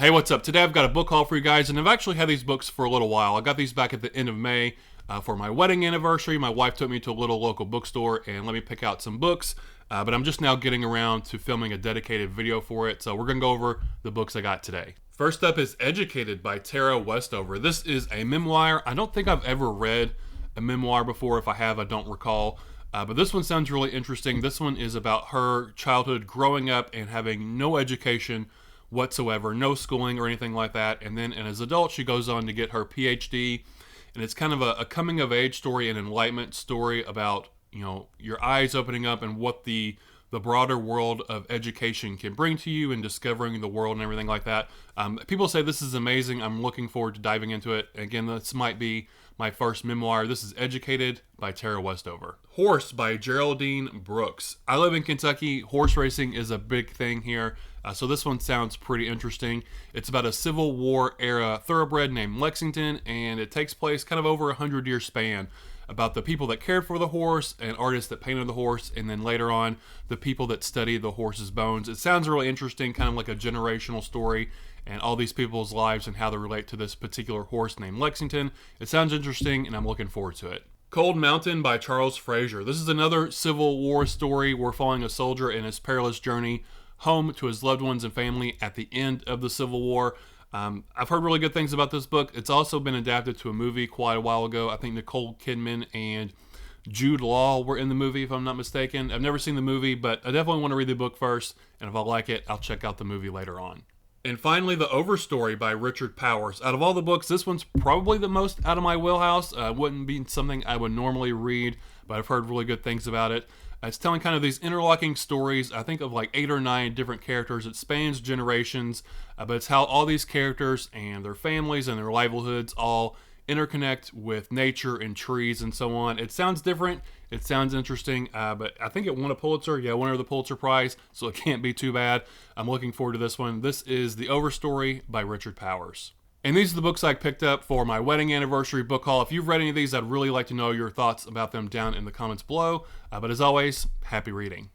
Hey, what's up? Today I've got a book haul for you guys, and I've actually had these books for a little while. I got these back at the end of May for my wedding anniversary. My wife took me to a little local bookstore and let me pick out some books, but I'm just now getting around to filming a dedicated video for it, so we're going to go over the books I got today. First up is Educated by Tara Westover. This is a memoir. I don't think I've ever read a memoir before. If I have, I don't recall. But this one sounds really interesting. This one is about her childhood growing up and having no education whatsoever, no schooling or anything like that. And then as an adult, she goes on to get her PhD. And it's kind of a coming of age story, an enlightenment story about, you know, your eyes opening up and what the broader world of education can bring to you and discovering the world and everything like that. People say this is amazing. I'm looking forward to diving into it. Again, this might be my first memoir. This is Educated by Tara Westover. Horse by Geraldine Brooks. I live in Kentucky. Horse racing is a big thing here. So this one sounds pretty interesting. It's about a Civil War era thoroughbred named Lexington, and it takes place kind of over a 100-year span about the people that cared for the horse and artists that painted the horse, and then later on the people that studied the horse's bones. It sounds really interesting, kind of like a generational story, and all these people's lives and how they relate to this particular horse named Lexington. It sounds interesting, and I'm looking forward to it. Cold Mountain by Charles Frazier. This is another Civil War story. We're following a soldier in his perilous journey home to his loved ones and family at the end of the Civil War. I've heard really good things about this book. It's also been adapted to a movie quite a while ago. I think Nicole Kidman and Jude Law were in the movie, if I'm not mistaken. I've never seen the movie, but I definitely want to read the book first, and if I like it, I'll check out the movie later on. And finally, The Overstory by Richard Powers. Out of all the books, this one's probably the most out of my wheelhouse. Wouldn't be something I would normally read, but I've heard really good things about it. It's telling kind of these interlocking stories, I think of like 8 or 9 different characters. It spans generations, but it's how all these characters and their families and their livelihoods all interconnect with nature and trees and so on. It sounds different. It sounds interesting, but I think it won a Pulitzer. Yeah, winner of the Pulitzer Prize, so it can't be too bad. I'm looking forward to this one. This is The Overstory by Richard Powers. And these are the books I picked up for my wedding anniversary book haul. If you've read any of these, I'd really like to know your thoughts about them down in the comments below. But as always, happy reading.